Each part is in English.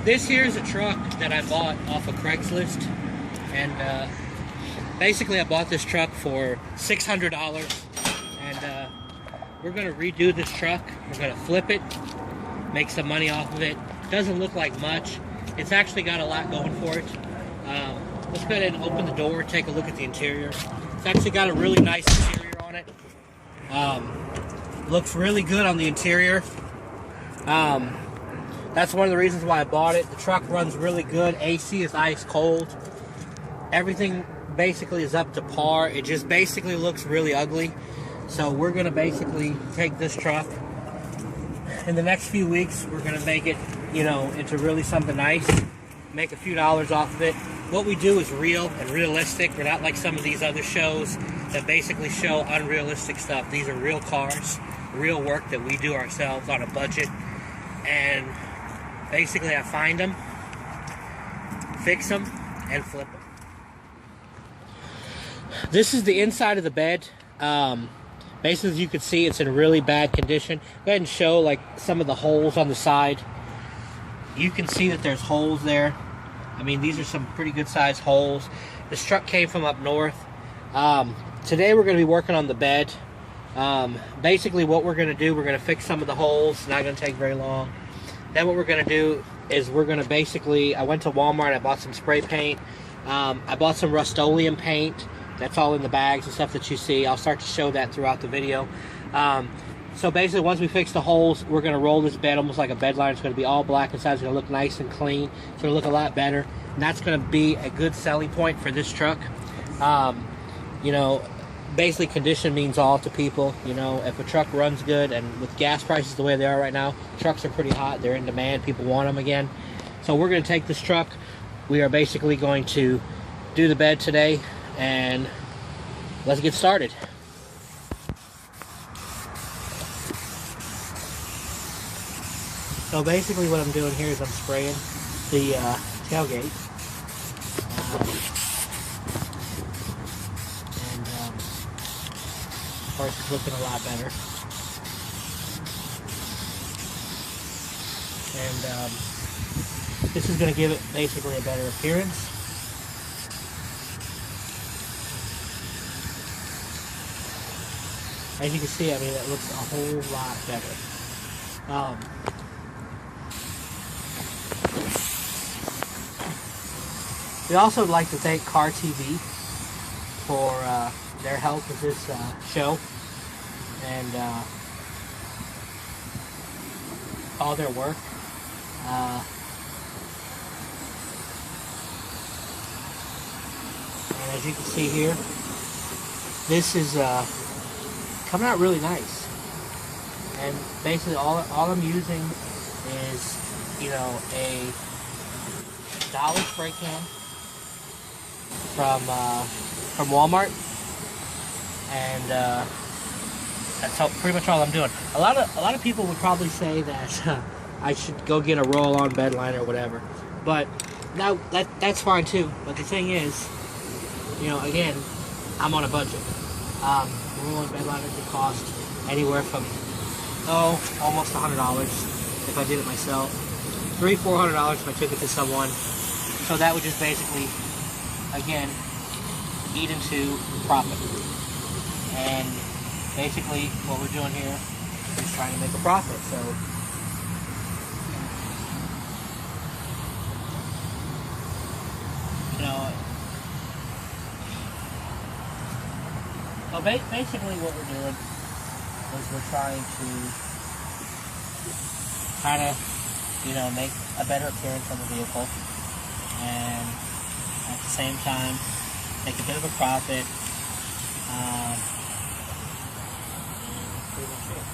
This here is a truck that I bought off of Craigslist, and basically I bought this truck for $600, and we're going to redo this truck. We're going to flip it, make some money off of it. Doesn't look like much. It's actually got a lot going for it. Let's go ahead and open the door, take a look at the interior. It's actually got a really nice interior on it. Looks really good on the interior. That's one of the reasons why I bought it. The truck runs really good. AC is ice cold. Everything basically is up to par. It just basically looks really ugly. So we're going to basically take this truck. In the next few weeks, we're going to make it, you know, into really something nice. Make a few dollars off of it. What we do is real and realistic. We're not like some of these other shows that basically show unrealistic stuff. These are real cars, real work that we do ourselves on a budget. And basically I find them, fix them, and flip them. This is the inside of the bed. Basically, as you can see, it's in really bad condition. Go ahead and show like some of the holes on the side. You can see that there's holes there. I mean, these are some pretty good sized holes. This truck came from up north. Today we're going to be working on the bed. Basically what we're going to do, we're going to fix some of the holes. Not going to take very long. Then what we're going to do is we're going to basically, I went to Walmart, I bought some spray paint. I bought some Rust-Oleum paint. That's all in the bags and stuff that you see. I'll start to show that throughout the video. So basically, once we fix the holes, we're going to roll this bed almost like a bed liner. It's going to be all black inside. It's going to look nice and clean. It's going to look a lot better. And that's going to be a good selling point for this truck. You know, basically condition means all to people. You know, if a truck runs good, and with gas prices the way they are right now, trucks are pretty hot. They're in demand. People want them again. So we're going to take this truck. We are basically going to do the bed today. And let's get started. So basically what I'm doing here is I'm spraying the tailgate. Of course it's looking a lot better. And this is going to give it basically a better appearance. As you can see, I mean, it looks a whole lot better. We also would like to thank Car TV for their help with this show and all their work. And as you can see here, this is coming out really nice. And basically all I'm using is, you know, a Dollar spray can from Walmart, and that's pretty much all I'm doing. A lot of people would probably say that I should go get a roll-on bed liner or whatever, but now that's fine too. But the thing is, you know, again, I'm on a budget. Roll-on bed liner could cost anywhere from almost $100 if I did it myself. $300-400 if I took it to someone. So that would just basically, again, eat into profit. And basically what we're doing here is trying to make a profit. So you know, so basically what we're doing is we're trying to kind of, you know, make a better appearance on the vehicle, and at the same time make a bit of a profit. Pretty much it.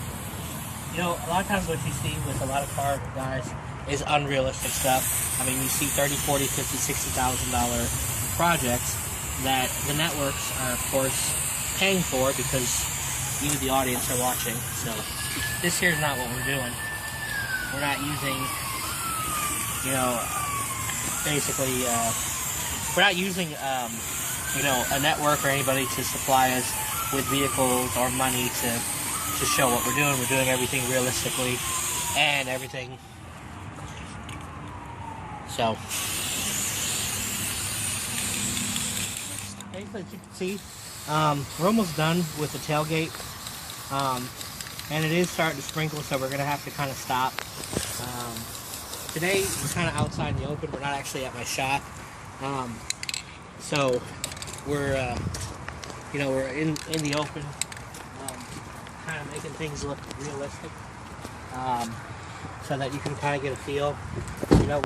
You know, a lot of times what you see with a lot of car guys is unrealistic stuff. I mean, you see $30, $40, $50, $60,000 projects that the networks are, of course, paying for because you, the audience, are watching. So this here is not what we're doing. We're not using, you know, basically, we're not using, you know, a network or anybody to supply us with vehicles or money to show what we're doing. We're doing everything realistically, and everything So basically, as you can see, we're almost done with the tailgate, and it is starting to sprinkle, so we're gonna have to kind of stop. Today we're kind of outside in the open. We're not actually at my shop, so we're we're in the open, kind of making things look realistic, so that you can kind of get a feel. You know,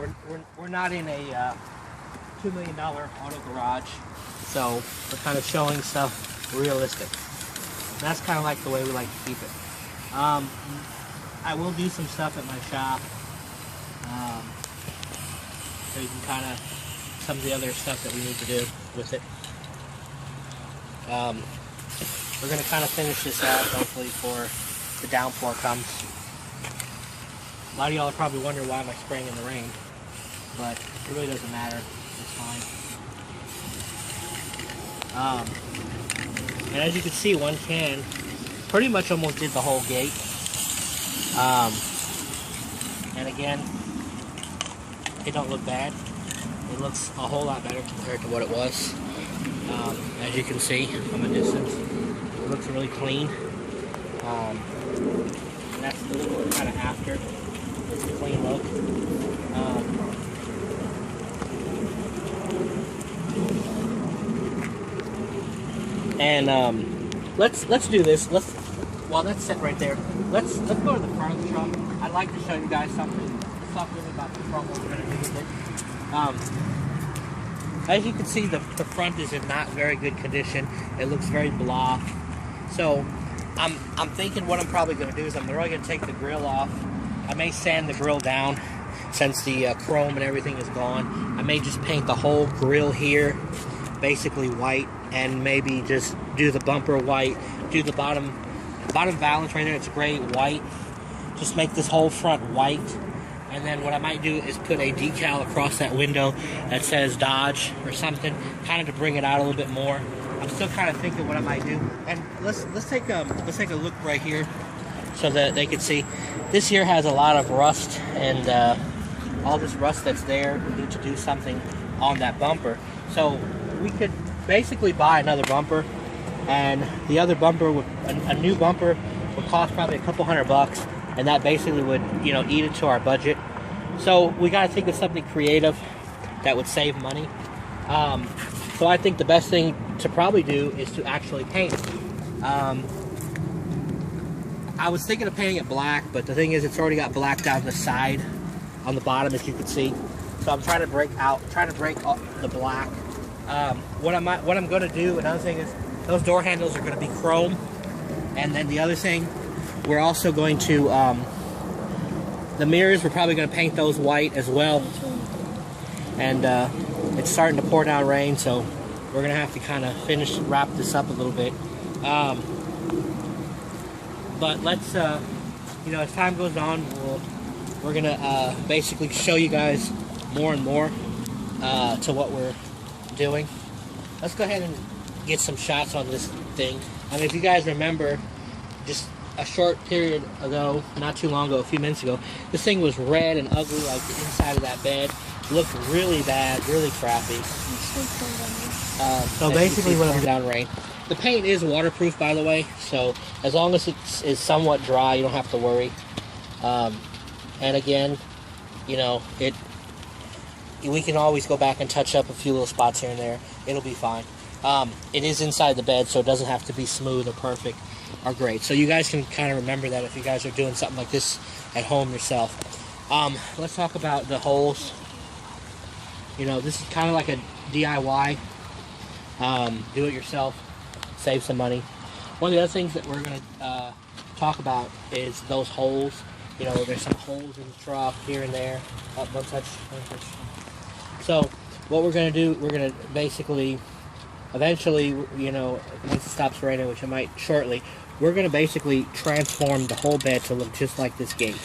we're not in a $2 million auto garage, so we're kind of showing stuff realistic. That's kind of like the way we like to keep it. I will do some stuff at my shop, so you can kind of some of the other stuff that we need to do with it. We're going to kind of finish this out, hopefully, before the downpour comes. A lot of y'all are probably wondering why am I spraying in the rain, but it really doesn't matter. It's fine. And as you can see, one can pretty much almost did the whole gate. And again, it don't look bad. It looks a whole lot better compared to what it was. As you can see from a distance, it looks really clean. And that's the look kind of after. It's a clean look. Let's do this. While that's set right there, let's go to the front of the truck. I'd like to show you guys something about the front, what we're going to do with it. As you can see, the front is in not very good condition. It looks very blah. So I'm thinking what I'm probably going to do is I'm really going to take the grill off. I may sand the grill down since the chrome and everything is gone. I may just paint the whole grill here basically white, and maybe just do the bumper white, do the bottom valance right there, it's gray, white. Just make this whole front white. And then what I might do is put a decal across that window that says Dodge or something, kind of to bring it out a little bit more. I'm still kind of thinking what I might do. And let's take a look right here so that they can see. This here has a lot of rust, and all this rust that's there, we need to do something on that bumper. So we could basically buy another bumper, and the other bumper would, a new bumper would cost probably a couple $100, and that basically would, you know, eat into our budget. So we got to think of something creative that would save money. So I think the best thing to probably do is to actually paint it. I was thinking of painting it black, but the thing is, it's already got black down the side, on the bottom, as you can see. So I'm trying to break the black. What I'm going to do, another thing is, those door handles are going to be chrome. And then the other thing, we're also going to, the mirrors, we're probably going to paint those white as well. And it's starting to pour down rain, so we're going to have to kind of wrap this up a little bit. But let's, you know, as time goes on, we're going to basically show you guys more and more to what we're doing. Let's go ahead and get some shots on this thing. I mean, if you guys remember, just a short period ago, not too long ago, a few minutes ago, this thing was red and ugly, like the inside of that bed. It looked really bad, really crappy. So basically, when I'm down rain, the paint is waterproof, by the way. So as long as it is somewhat dry, you don't have to worry. And again, you know, we can always go back and touch up a few little spots here and there. It'll be fine. It is inside the bed, so it doesn't have to be smooth or perfect or great. So you guys can kind of remember that if you guys are doing something like this at home yourself. Let's talk about the holes. You know, this is kind of like a DIY. Do it yourself. Save some money. One of the other things that we're going to talk about is those holes. You know, there's some holes in the truck here and there. One touch. So what we're going to do, we're going to basically, eventually, you know, once it stops raining, which it might shortly, we're going to basically transform the whole bed to look just like this gate.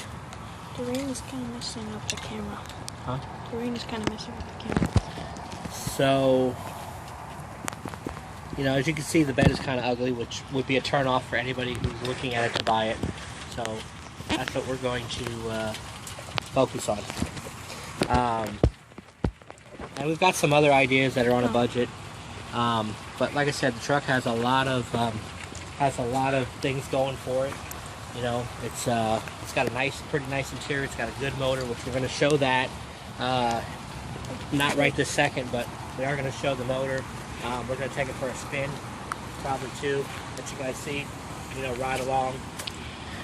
The rain is kind of messing up the camera. Huh? The rain is kind of messing up the camera. So, you know, as you can see, the bed is kind of ugly, which would be a turn off for anybody who's looking at it to buy it. So that's what we're going to focus on. And we've got some other ideas that are on a budget. But like I said, the truck has a lot of things going for it. You know, it's got a pretty nice interior. It's got a good motor, which we're going to show that. Not right this second, but we are going to show the motor. We're going to take it for a spin, probably two, let you guys see. You know, ride along,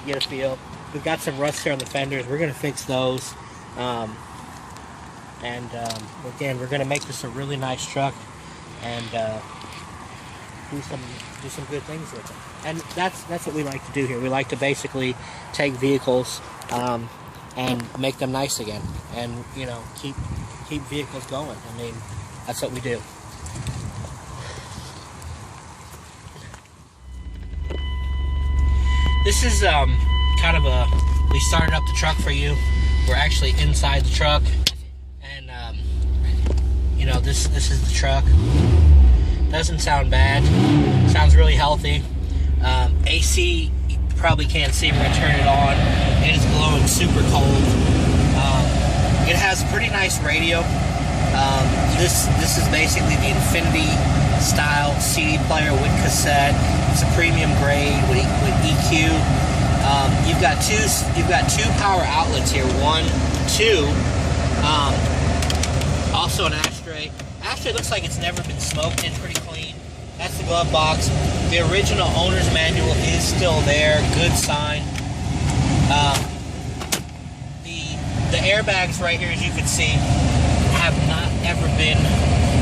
get a feel. We've got some rust here on the fenders. We're going to fix those. Again, we're going to make this a really nice truck and do some good things with it. And that's what we like to do here. We like to basically take vehicles and make them nice again, and you know, keep vehicles going. I mean, that's what we do. This is kind of we started up the truck for you. We're actually inside the truck, and you know, this is the truck. Doesn't sound bad. Sounds really healthy. AC, you probably can't see. We're gonna turn it on. It is glowing super cold. It has a pretty nice radio. This is basically the Infinity style CD player with cassette. It's a premium grade with EQ. You've got two power outlets here. One, two. Also an ashtray. Ashtray looks like it's never been smoked in. Pretty clean. That's the glove box. The original owner's manual is still there. Good sign. The airbags right here, as you can see, have not ever been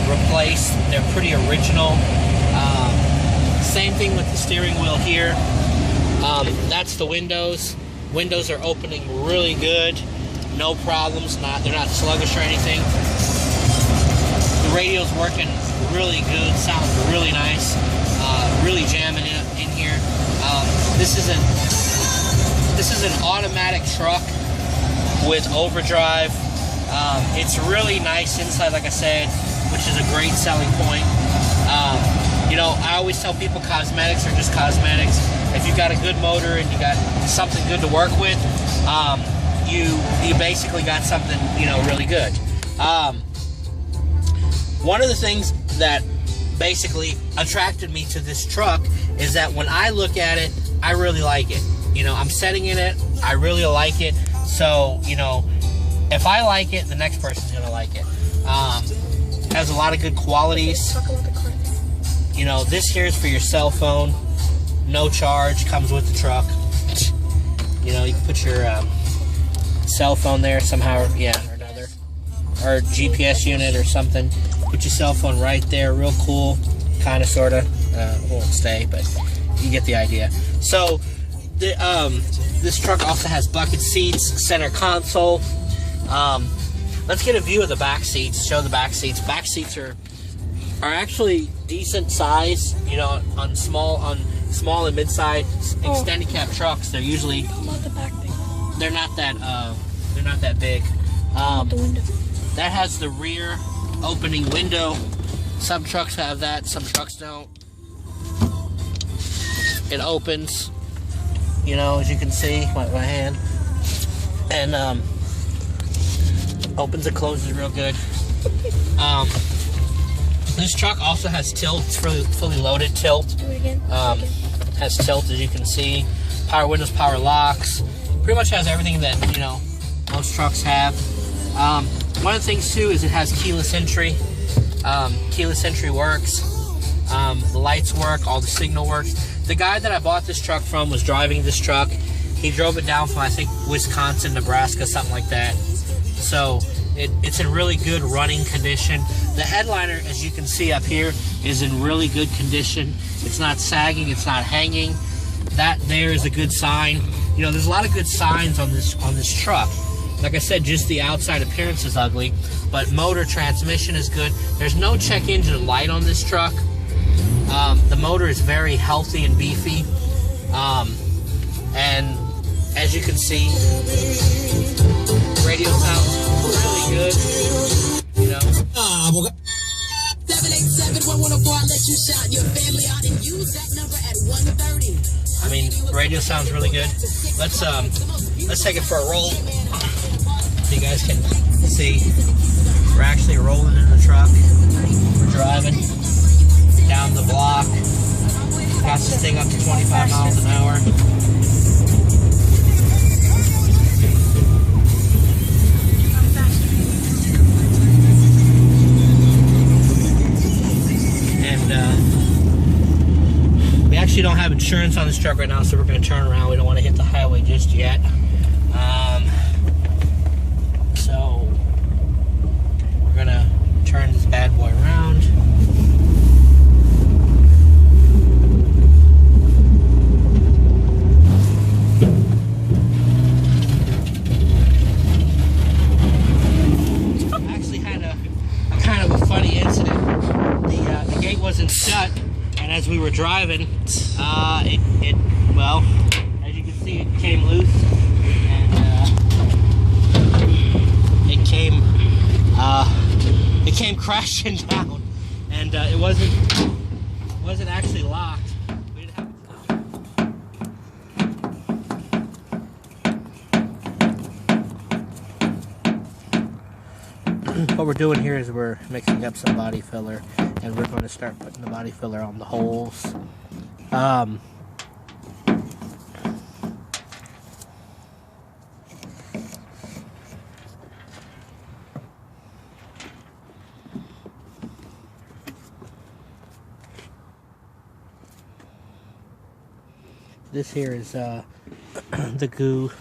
replaced. They're pretty original. Same thing with the steering wheel here. That's the windows. Windows are opening really good. No problems. They're not sluggish or anything. The radio's working really good. Sounds really nice. Really jamming in here. This is an automatic truck with overdrive. It's really nice inside, like I said, which is a great selling point. You know, I always tell people cosmetics are just cosmetics. If you've got a good motor and you got something good to work with, you basically got something, you know, really good. One of the things that basically attracted me to this truck is that when I look at it, I really like it. You know, I'm sitting in it, I really like it. So, you know, if I like it, the next person's gonna like it. Has a lot of good qualities. You know, this here is for your cell phone. No charge, comes with the truck. You know, you can put your cell phone there somehow, yeah, or another. Or GPS unit or something. Put your cell phone right there, real cool. Kinda, sorta. Won't stay, but you get the idea. So, this truck also has bucket seats, center console. Let's get a view of the back seats. Show the back seats. Back seats are actually decent size. You know, on small and mid-size extended cab trucks, they're usually they're not that big. The window. That has the rear opening window. Some trucks have that. Some trucks don't. It opens. You know, as you can see, my hand, and opens and closes real good. This truck also has tilt. It's fully loaded tilt. Do it again. Has tilt, as you can see. Power windows, power locks. Pretty much has everything that, you know, most trucks have. One of the things too is it has keyless entry. Keyless entry works. The lights work. All the signal works. The guy that I bought this truck from was driving this truck. He drove it down from, I think, Wisconsin, Nebraska, something like that. So it's in really good running condition. The headliner, as you can see up here, is in really good condition. It's not sagging, it's not hanging. That there is a good sign. You know, there's a lot of good signs on this truck. Like I said, just the outside appearance is ugly, but motor, transmission is good. There's no check engine light on this truck. The motor is very healthy and beefy. And as you can see, radio sounds really good. You know. 787-114, I let you shout your family out and use that number at 1:30. I mean, radio sounds really good. Let's take it for a roll. So you guys can see, we're actually rolling in the truck. We're driving down the block. Got this thing up to 25 miles an hour. And we actually don't have insurance on this truck right now, so we're going to turn around. We don't want to hit the highway just yet. So we're going to turn this bad boy around. Wasn't shut, and as we were driving, well, as you can see, it came loose, and it came crashing down, and it wasn't actually locked. We didn't have What we're doing here is we're mixing up some body filler, and we're going to start putting the body filler on the holes. This here is the goo,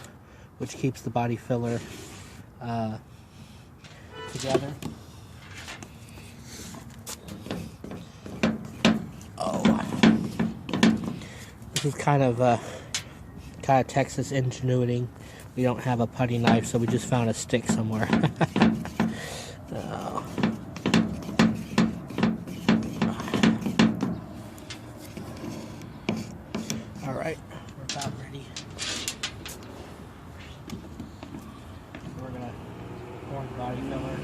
which keeps the body filler together. This is kind of Texas ingenuity. We don't have a putty knife, so we just found a stick somewhere. All right, we're about ready. We're gonna pour the body filler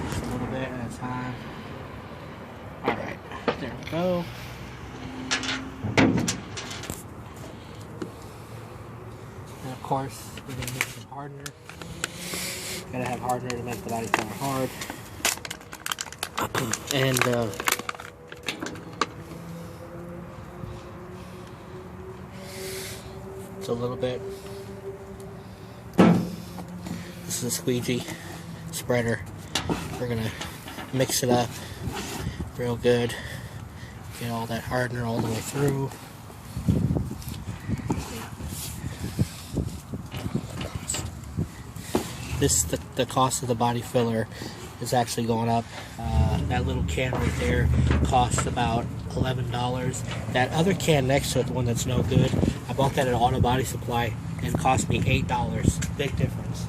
just a little bit at a time. All right, there we go. And of course, we're going to mix some hardener. Gotta have hardener to make the body filler hard. And it's a little bit. This is a squeegee spreader. We're going to mix it up real good. Get all that hardener all the way through. The cost of the body filler is actually going up. That little can right there costs about $11. That other can next to it, the one that's no good, I bought that at Auto Body Supply and it cost me $8. Big difference.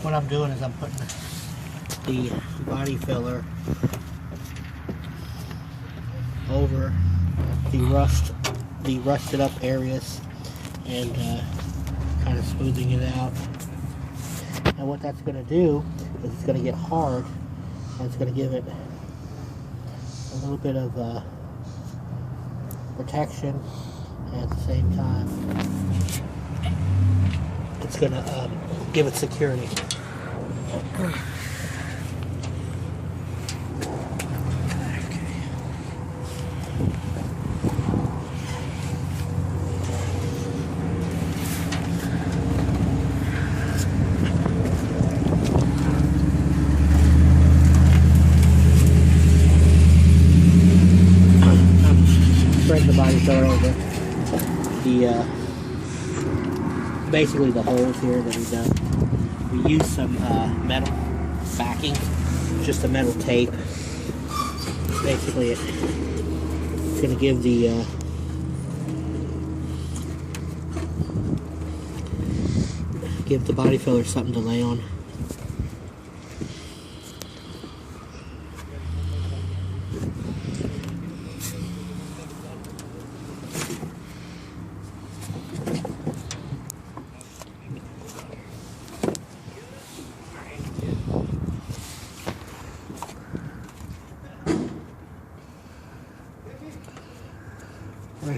What I'm doing is I'm putting the body filler over the rusted up areas and kind of smoothing it out. And what that's going to do is it's going to get hard, and it's going to give it a little bit of protection, and at the same time it's going to give it security. Spread the body filler over the basically the holes here that we've done. We use some metal backing, just a metal tape. Basically, it's going to give the body filler something to lay on.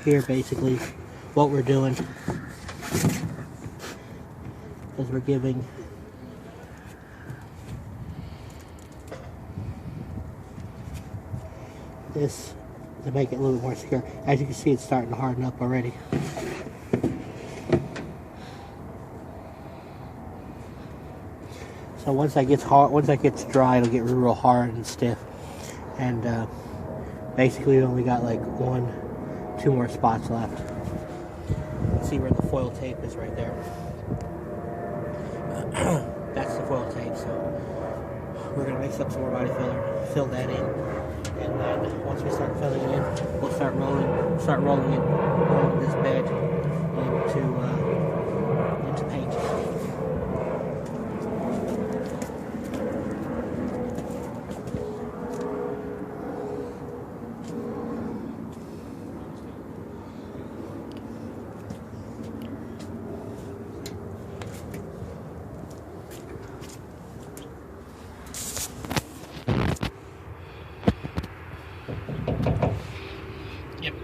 here basically what we're doing is we're giving this to make it a little bit more secure. As you can see, it's starting to harden up already. So once that gets hard, once that gets dry, it'll get real hard and stiff. And basically, we only got like 2 more spots left. See where the foil tape is right there. That's the foil tape. So we're gonna mix up some more body filler, fill that in, and then once we start filling it in, we'll start rolling this bed into paint. Yep.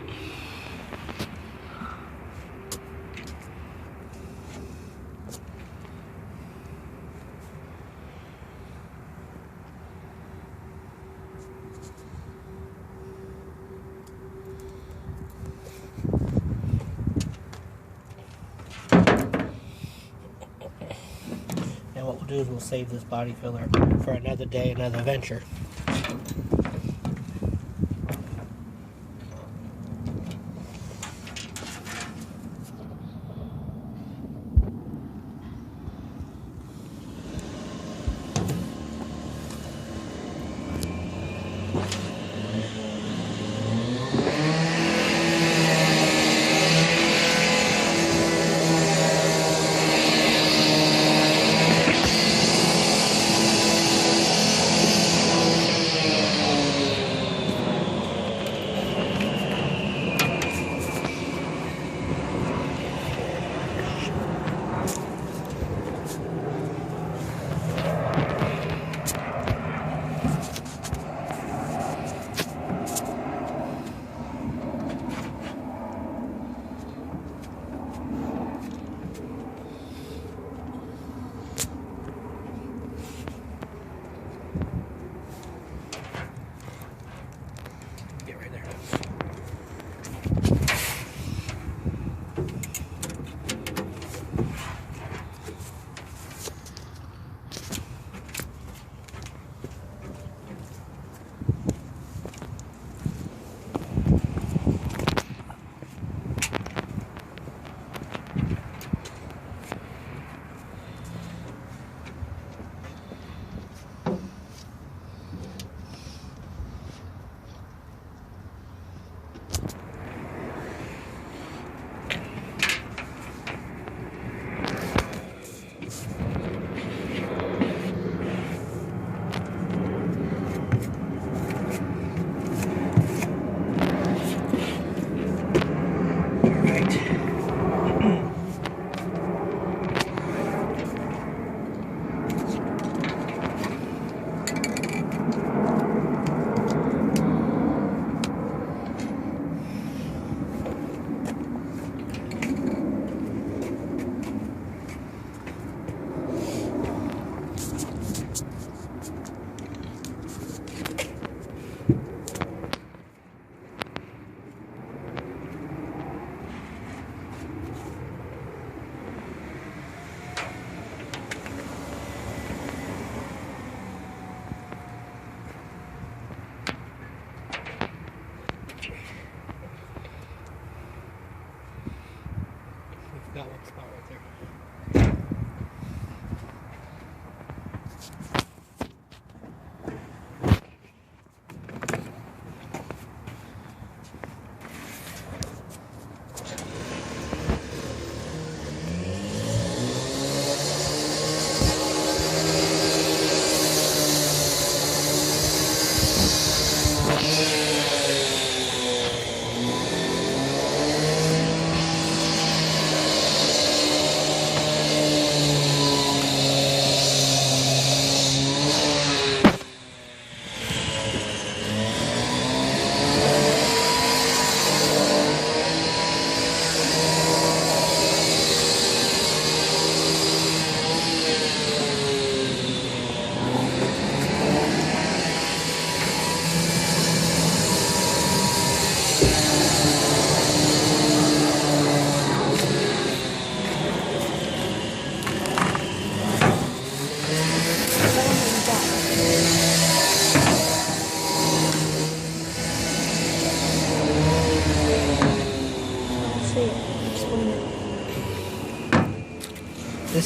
And what we'll do is we'll save this body filler for another day, another venture.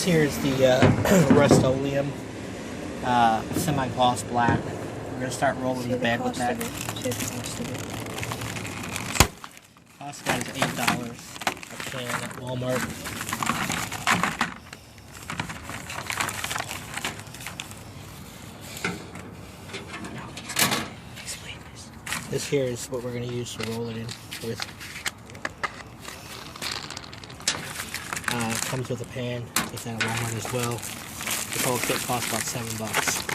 here is the Rust-Oleum semi-gloss black. We're going to start rolling the bed with that. Cost that is $8 a can at Walmart. This here is what we're going to use to roll it in with. Comes with a pan. Get that at Walmart as well. This whole kit costs about $7.